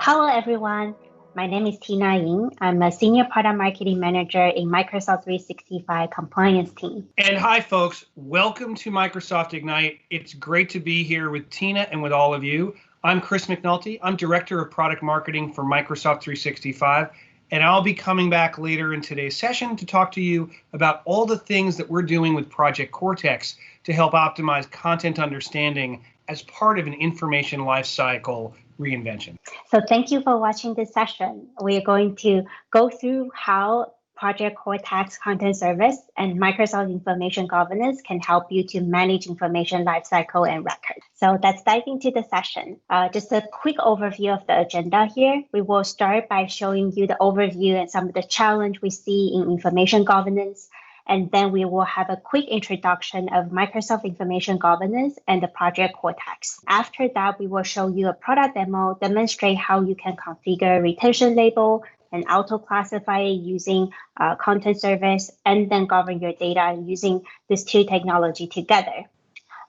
Hello, everyone. My name is Tina Ying. I'm a Senior Product Marketing Manager in Microsoft 365 Compliance team. And hi, folks. Welcome to Microsoft Ignite. It's great to be here with Tina and with all of you. I'm Chris McNulty. I'm Director of Product Marketing for Microsoft 365, and I'll be coming back later in today's session to talk to you about all the things that we're doing with Project Cortex to help optimize content understanding as part of an information lifecycle reinvention. So thank you for watching this session. We are going to go through how Project Cortex Content Service and Microsoft Information Governance can help you to manage information lifecycle and records. So let's dive into the session. Just a quick overview of the agenda here. We will start by showing you the overview and some of the challenge we see in information governance. And then we will have a quick introduction of Microsoft Information Governance and the Project Cortex. After that, we will show you a product demo, demonstrate how you can configure retention label and auto-classify it using content service, and then govern your data using these two technology together.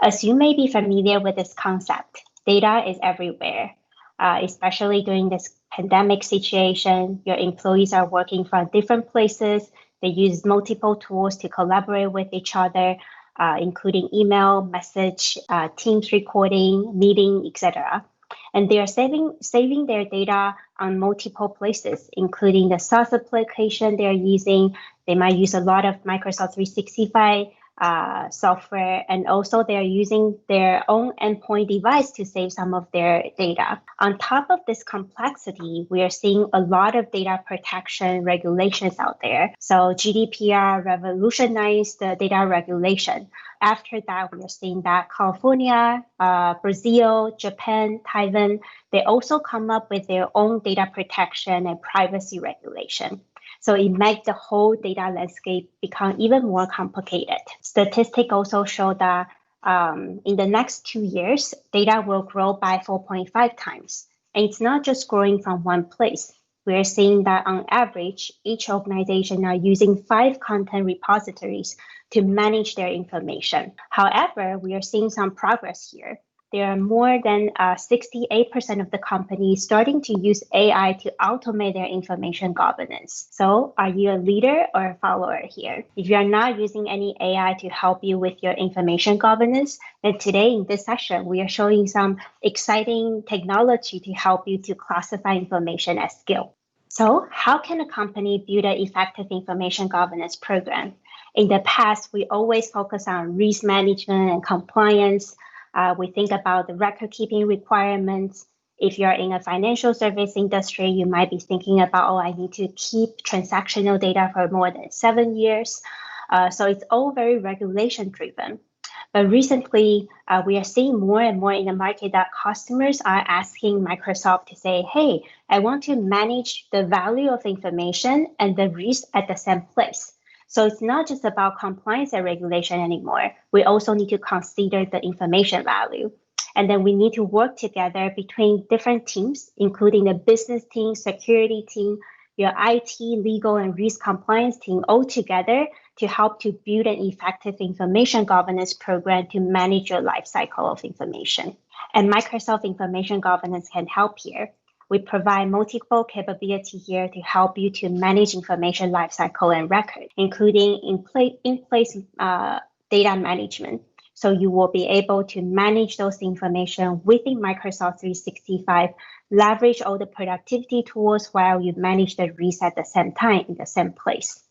As you may be familiar with this concept, data is everywhere, especially during this pandemic situation. Your employees are working from different places. They use multiple tools to collaborate with each other, including email, message, Teams recording, meeting, etc. And they are saving their data on multiple places, including the SaaS application they're using. They might use a lot of Microsoft 365 software, and also they're using their own endpoint device to save some of their data. On top of this complexity, we are seeing a lot of data protection regulations out there. So GDPR revolutionized the data regulation. After that, we are seeing that California, Brazil, Japan, Taiwan, they also come up with their own data protection and privacy regulation. So it makes the whole data landscape become even more complicated. Statistics also show that in the next 2 years, data will grow by 4.5 times. And it's not just growing from one place. We're seeing that on average, each organization are using 5 content repositories to manage their information. However, we are seeing some progress here. There are more than 68% of the companies starting to use AI to automate their information governance. So are you a leader or a follower here? If you are not using any AI to help you with your information governance, then today in this session, we are showing some exciting technology to help you to classify information at scale. So how can a company build an effective information governance program? In the past, we always focus on risk management and compliance. We think about the record-keeping requirements. If you're in a financial service industry, you might be thinking about, I need to keep transactional data for more than 7 years. So it's all very regulation-driven. But recently, we are seeing more and more in the market that customers are asking Microsoft to say, hey, I want to manage the value of information and the risk at the same place. So it's not just about compliance and regulation anymore. We also need to consider the information value. And then we need to work together between different teams, including the business team, security team, your IT, legal, and risk compliance team, all together to help to build an effective information governance program to manage your lifecycle of information. And Microsoft Information Governance can help here. We provide multiple capabilities here to help you to manage information lifecycle and record, including in-place data management. So you will be able to manage those information within Microsoft 365, leverage all the productivity tools while you manage the risk at the same time in the same place.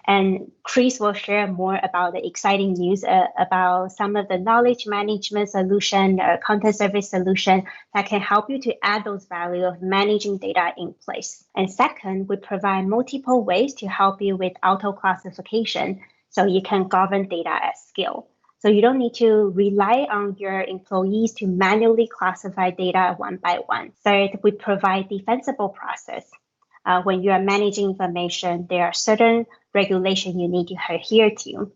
And Chris will share more about the exciting news about some of the knowledge management solution or content service solution that can help you to add those value of managing data in place. And second, we provide multiple ways to help you with auto classification so you can govern data at scale. So you don't need to rely on your employees to manually classify data one by one. Third, we provide defensible process. When you are managing information, there are certain regulations you need to adhere to.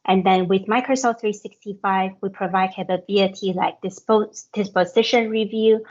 And then with Microsoft 365, we provide capability like disposition review,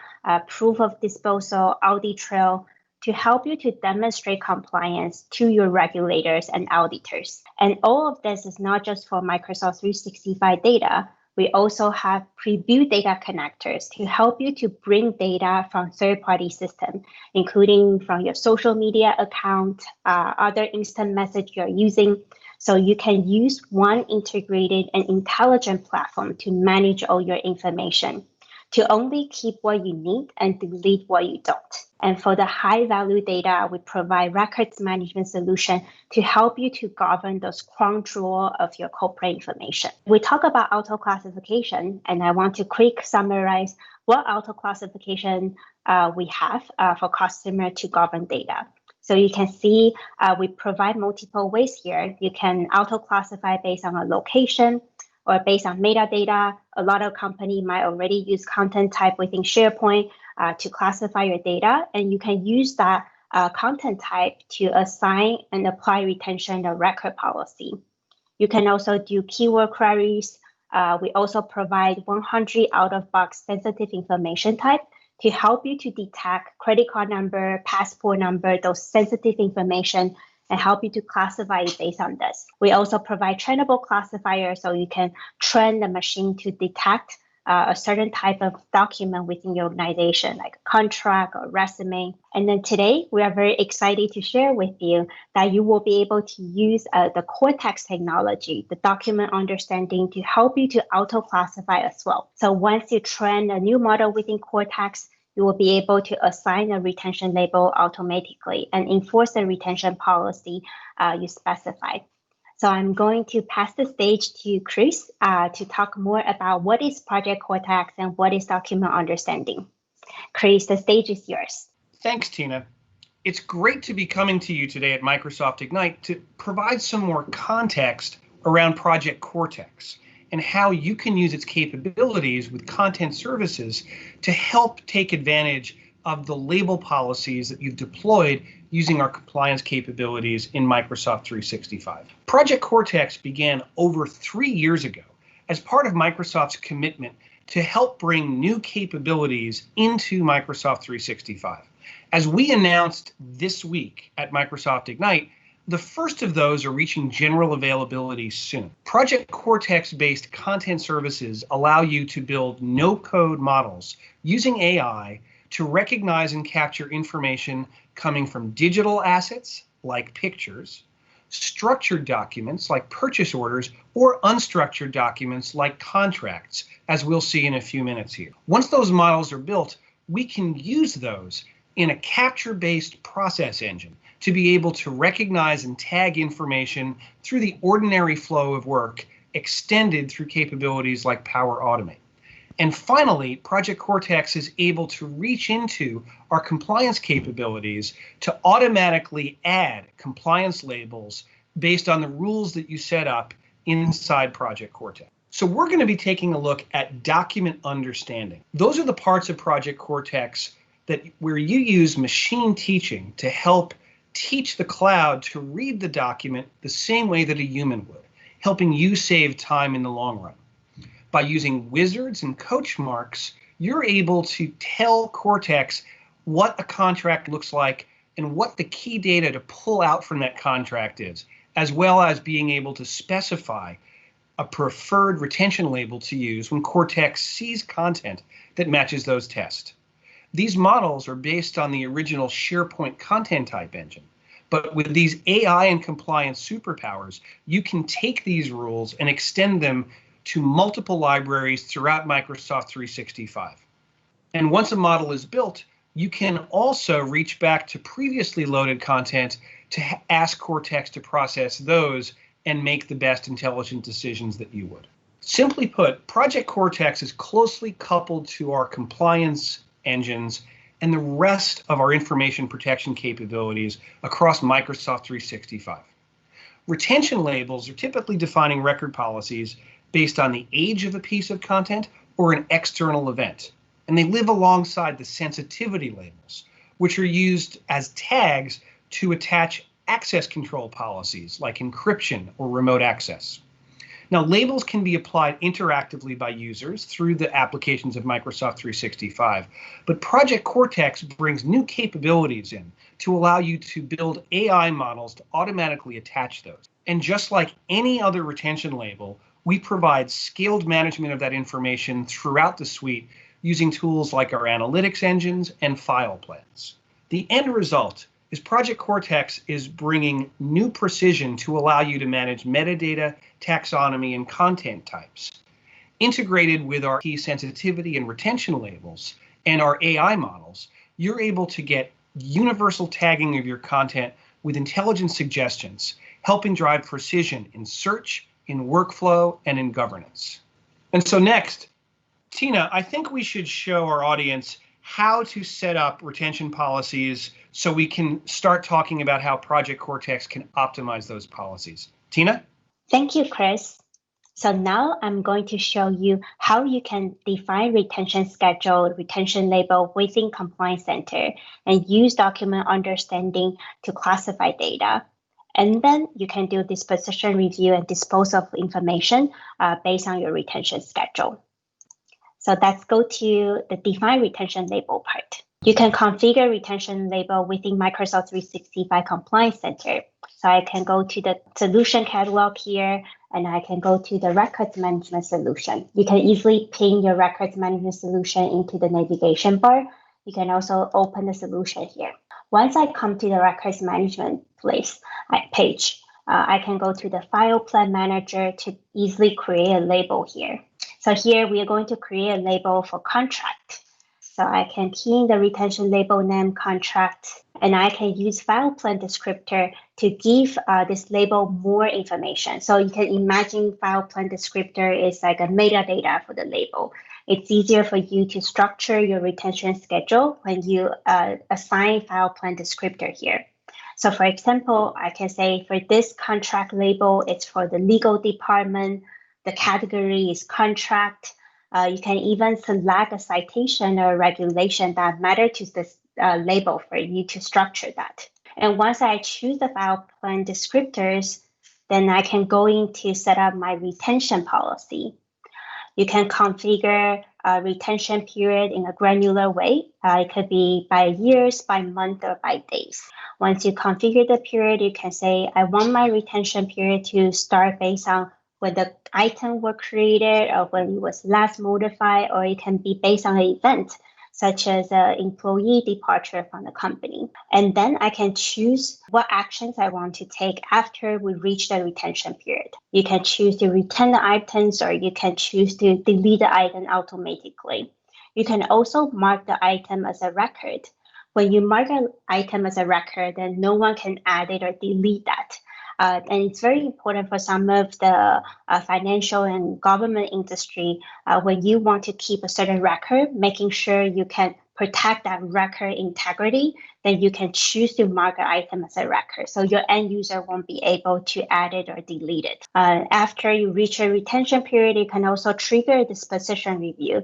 proof of disposal, audit trail, to help you to demonstrate compliance to your regulators and auditors. And all of this is not just for Microsoft 365 data, We also have preview data connectors to help you to bring data from third-party systems, including from your social media account, other instant message you're using. So you can use one integrated and intelligent platform to manage all your information, to only keep what you need and delete what you don't. And for the high value data, we provide records management solution to help you to govern those crown jewel of your corporate information. We talk about auto classification, and I want to quick summarize what auto classification we have for customer to govern data. So you can see we provide multiple ways here. You can auto classify based on a location, or based on metadata. A lot of companies might already use content type within SharePoint to classify your data, and you can use that content type to assign and apply retention or record policy. You can also do keyword queries. We also provide 100 out-of-box sensitive information type to help you to detect credit card number, passport number, those sensitive information, and help you to classify it based on this. We also provide trainable classifiers, so you can train the machine to detect a certain type of document within your organization, like a contract or resume. And then today, we are very excited to share with you that you will be able to use the Cortex technology, the document understanding, to help you to auto-classify as well. So once you train a new model within Cortex, you will be able to assign a retention label automatically and enforce the retention policy you specified. So I'm going to pass the stage to Chris to talk more about what is Project Cortex and what is document understanding. Chris, the stage is yours. Thanks, Tina. It's great to be coming to you today at Microsoft Ignite to provide some more context around Project Cortex and how you can use its capabilities with content services to help take advantage of the label policies that you've deployed using our compliance capabilities in Microsoft 365. Project Cortex began over 3 years ago as part of Microsoft's commitment to help bring new capabilities into Microsoft 365. As we announced this week at Microsoft Ignite, the first of those are reaching general availability soon. Project Cortex-based content services allow you to build no-code models using AI to recognize and capture information coming from digital assets like pictures, structured documents like purchase orders, or unstructured documents like contracts, as we'll see in a few minutes here. Once those models are built, we can use those in a capture-based process engine to be able to recognize and tag information through the ordinary flow of work extended through capabilities like Power Automate. And finally, Project Cortex is able to reach into our compliance capabilities to automatically add compliance labels based on the rules that you set up inside Project Cortex. So we're going to be taking a look at document understanding. Those are the parts of Project Cortex where you use machine teaching to help teach the cloud to read the document the same way that a human would, helping you save time in the long run. By using wizards and coach marks, you're able to tell Cortex what a contract looks like and what the key data to pull out from that contract is, as well as being able to specify a preferred retention label to use when Cortex sees content that matches those tests. These models are based on the original SharePoint content type engine, but with these AI and compliance superpowers, you can take these rules and extend them to multiple libraries throughout Microsoft 365. And once a model is built, you can also reach back to previously loaded content to ask Cortex to process those and make the best intelligent decisions that you would. Simply put, Project Cortex is closely coupled to our compliance engines and the rest of our information protection capabilities across Microsoft 365. Retention labels are typically defining record policies based on the age of a piece of content or an external event, and they live alongside the sensitivity labels, which are used as tags to attach access control policies like encryption or remote access. Now, labels can be applied interactively by users through the applications of Microsoft 365, but Project Cortex brings new capabilities in to allow you to build AI models to automatically attach those. And just like any other retention label, we provide scaled management of that information throughout the suite using tools like our analytics engines and file plans. The end result is Project Cortex is bringing new precision to allow you to manage metadata, taxonomy, and content types. Integrated with our key sensitivity and retention labels and our AI models, you're able to get universal tagging of your content with intelligent suggestions, helping drive precision in search, in workflow, and in governance. And so next, Tina, I think we should show our audience how to set up retention policies so we can start talking about how Project Cortex can optimize those policies. Tina? Thank you, Chris. So now I'm going to show you how you can define retention schedule, retention label within Compliance Center and use document understanding to classify data. And then you can do disposition review and dispose of information based on your retention schedule. So let's go to the define retention label part. You can configure retention label within Microsoft 365 Compliance Center. So I can go to the solution catalog here, and I can go to the records management solution. You can easily ping your records management solution into the navigation bar. You can also open the solution here. Once I come to the records management page, I can go to the file plan manager to easily create a label here. So here we are going to create a label for contract. So I can key in the retention label name contract, and I can use file plan descriptor to give this label more information. So you can imagine file plan descriptor is like a metadata for the label. It's easier for you to structure your retention schedule when you assign file plan descriptor here. So for example, I can say for this contract label, it's for the legal department. The category is contract. You can even select a citation or regulation that matter to this label for you to structure that. And once I choose the file plan descriptors, then I can go in to set up my retention policy. You can configure a retention period in a granular way. It could be by years, by month, or by days. Once you configure the period, you can say, I want my retention period to start based on when the item were created or when it was last modified, or it can be based on an event, such as an employee departure from the company. And then I can choose what actions I want to take after we reach the retention period. You can choose to retain the items, or you can choose to delete the item automatically. You can also mark the item as a record. When you mark an item as a record, then no one can add it or delete that. And it's very important for some of the financial and government industry when you want to keep a certain record, making sure you can protect that record integrity, then you can choose to mark an item as a record. So your end user won't be able to add it or delete it. After you reach a retention period, you can also trigger disposition review.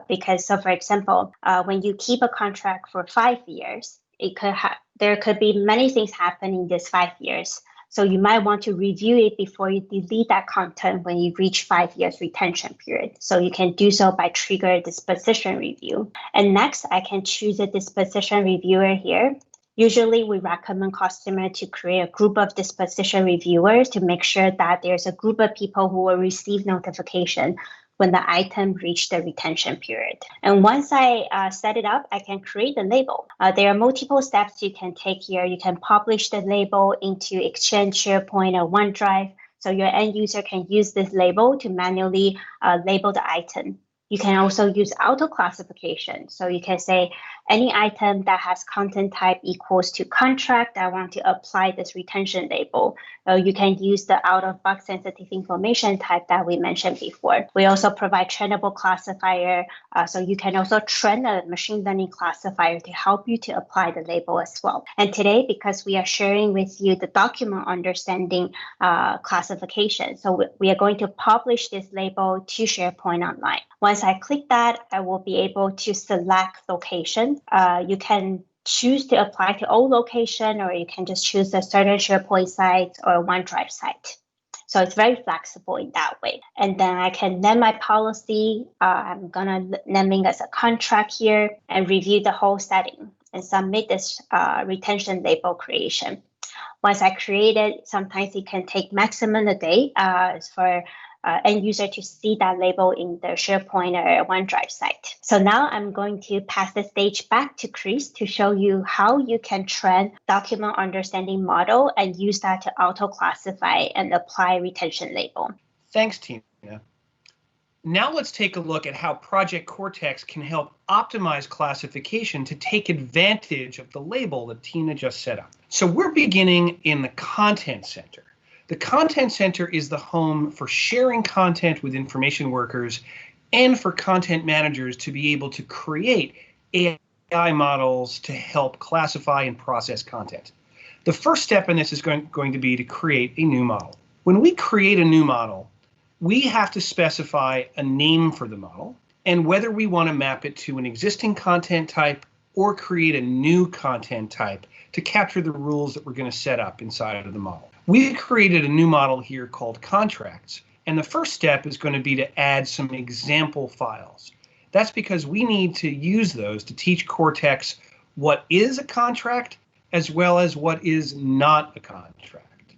Because, so for example, when you keep a contract for 5 years, there could be many things happen in these 5 years. So you might want to review it before you delete that content when you reach 5 years retention period. So you can do so by trigger disposition review. And next, I can choose a disposition reviewer here. Usually we recommend customers to create a group of disposition reviewers to make sure that there's a group of people who will receive notification when the item reached the retention period. And once I set it up, I can create the label. There are multiple steps you can take here. You can publish the label into Exchange, SharePoint, or OneDrive. So your end user can use this label to manually label the item. You can also use auto classification. So you can say any item that has content type equals to contract, I want to apply this retention label. You can use the out-of-box sensitive information type that we mentioned before. We also provide trainable classifier. So you can also train a machine learning classifier to help you to apply the label as well. And today, because we are sharing with you the document understanding classification, so we are going to publish this label to SharePoint Online. Once I click that, I will be able to select location. You can choose to apply to all location, or you can just choose a certain SharePoint site or OneDrive site. So it's very flexible in that way. And then I can name my policy. I'm gonna name it as a contract here and review the whole setting and submit this retention label creation. Once I create it, sometimes it can take maximum a day for end user to see that label in the SharePoint or OneDrive site. So now I'm going to pass the stage back to Chris to show you how you can train document understanding model and use that to auto-classify and apply retention label. Thanks, Tina. Now let's take a look at how Project Cortex can help optimize classification to take advantage of the label that Tina just set up. So we're beginning in the Content Center. The Content Center is the home for sharing content with information workers and for content managers to be able to create AI models to help classify and process content. The first step in this is going to be to create a new model. When we create a new model, we have to specify a name for the model and whether we want to map it to an existing content type or create a new content type to capture the rules that we're going to set up inside of the model. We've created a new model here called contracts, and the first step is going to be to add some example files. That's because we need to use those to teach Cortex what is a contract as well as what is not a contract.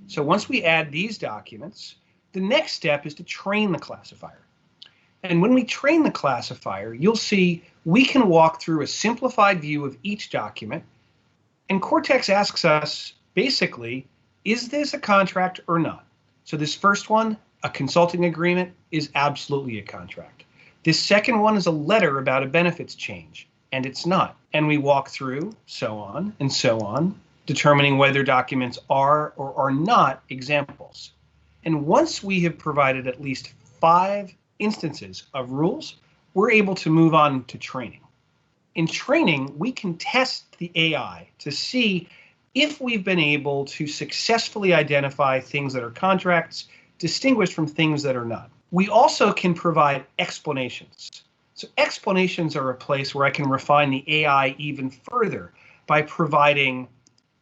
So once we add these documents, the next step is to train the classifier. And when we train the classifier, you'll see we can walk through a simplified view of each document, and Cortex asks us, basically, is this a contract or not? So this first one, a consulting agreement, is absolutely a contract. This second one is a letter about a benefits change, and it's not. And we walk through, so on, determining whether documents are or are not examples. And once we have provided at least 5 instances of rules, we're able to move on to training. In training, we can test the AI to see if we've been able to successfully identify things that are contracts, distinguished from things that are not. We also can provide explanations. So explanations are a place where I can refine the AI even further by providing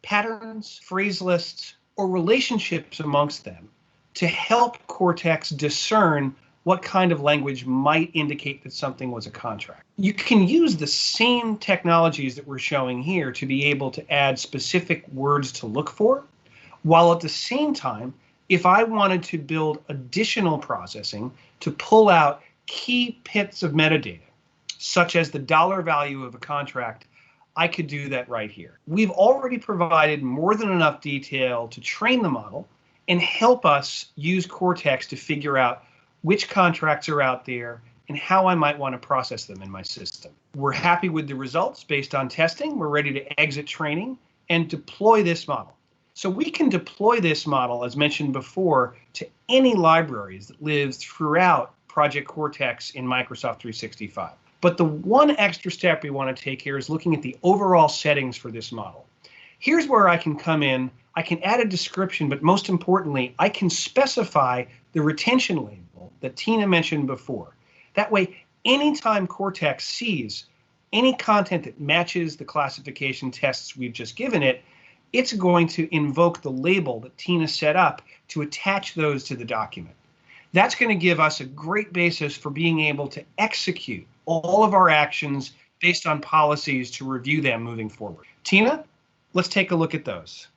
patterns, phrase lists, or relationships amongst them to help Cortex discern what kind of language might indicate that something was a contract. You can use the same technologies that we're showing here to be able to add specific words to look for, while at the same time, if I wanted to build additional processing to pull out key bits of metadata, such as the dollar value of a contract, I could do that right here. We've already provided more than enough detail to train the model and help us use Cortex to figure out which contracts are out there and how I might want to process them in my system. We're happy with the results based on testing. We're ready to exit training and deploy this model. So we can deploy this model, as mentioned before, to any libraries that live throughout Project Cortex in Microsoft 365. But the one extra step we want to take here is looking at the overall settings for this model. Here's where I can come in. I can add a description, but most importantly, I can specify the retention label that Tina mentioned before. That way, anytime Cortex sees any content that matches the classification tests we've just given it, it's going to invoke the label that Tina set up to attach those to the document. That's going to give us a great basis for being able to execute all of our actions based on policies to review them moving forward. Tina, let's take a look at those.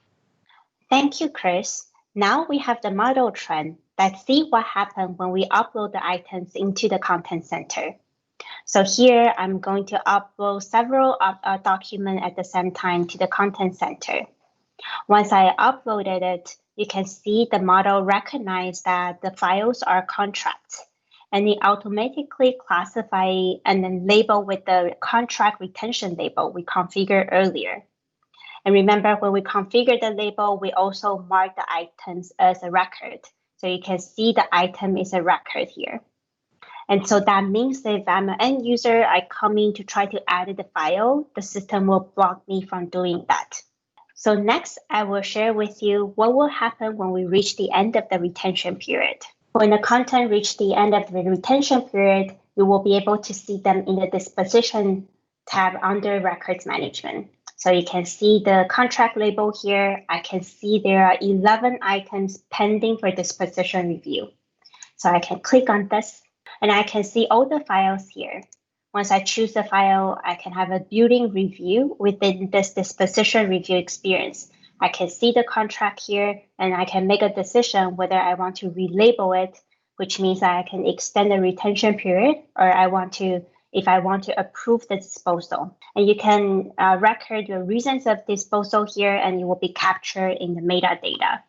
Thank you, Chris. Now we have the model trend. Let's see what happens when we upload the items into the Content Center. So here I'm going to upload several documents at the same time to the Content Center. Once I uploaded it, you can see the model recognize that the files are contracts, and it automatically classify and then label with the contract retention label we configured earlier. And remember, when we configure the label, we also mark the items as a record. So you can see the item is a record here. And so that means that if I'm an end user, I come in to try to add the file, the system will block me from doing that. So next, I will share with you what will happen when we reach the end of the retention period. When the content reaches the end of the retention period, you will be able to see them in the disposition tab under records management. So you can see the contract label here. I can see there are 11 items pending for disposition review. So I can click on this and I can see all the files here. Once I choose the file, I can have a built-in review within this disposition review experience. I can see the contract here and I can make a decision whether I want to relabel it which means that I can extend the retention period, or if I want to approve the disposal. And you can record your reasons of disposal here, and it will be captured in the metadata.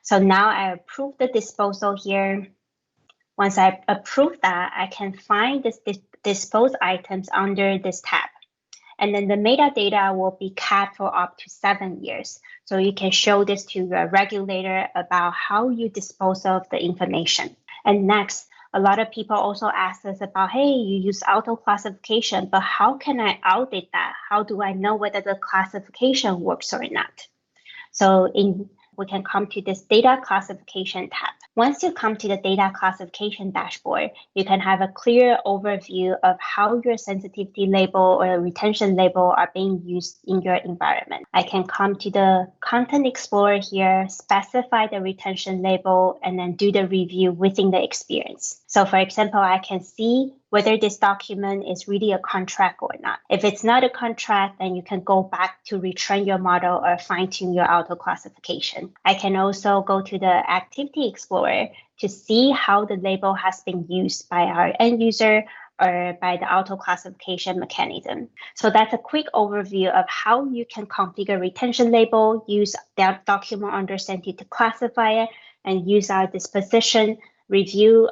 So now I approve the disposal here. Once I approve that, I can find this disposed items under this tab. And then the metadata will be capped for up to 7 years. So you can show this to your regulator about how you dispose of the information. And next, a lot of people also ask us about, hey, you use auto classification, but how can I audit that? How do I know whether the classification works or not? So we can come to this data classification tab. Once you come to the data classification dashboard, you can have a clear overview of how your sensitivity label or retention label are being used in your environment. I can come to the Content Explorer here, specify the retention label, and then do the review within the experience. So for example, I can see whether this document is really a contract or not. If it's not a contract, then you can go back to retrain your model or fine-tune your auto classification. I can also go to the Activity Explorer to see how the label has been used by our end user or by the auto classification mechanism. So that's a quick overview of how you can configure retention label, use that document understanding to classify it, and use our disposition review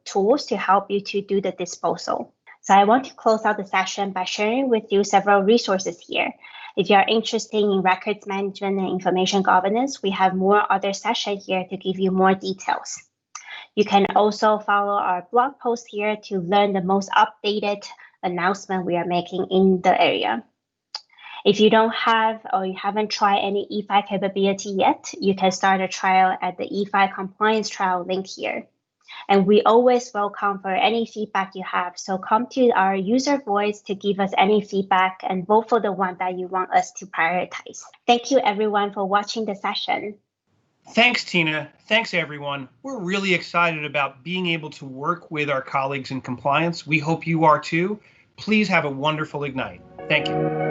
tools to help you to do the disposal. So I want to close out the session by sharing with you several resources here. If you are interested in records management and information governance, we have more other sessions here to give you more details. You can also follow our blog post here to learn the most updated announcement we are making in the area. If you don't have or you haven't tried any E5 capability yet, you can start a trial at the E5 compliance trial link here. And we always welcome for any feedback you have. So come to our user voice to give us any feedback and vote for the one that you want us to prioritize. Thank you everyone for watching the session. Thanks, Tina. Thanks, everyone. We're really excited about being able to work with our colleagues in compliance. We hope you are too. Please have a wonderful Ignite. Thank you.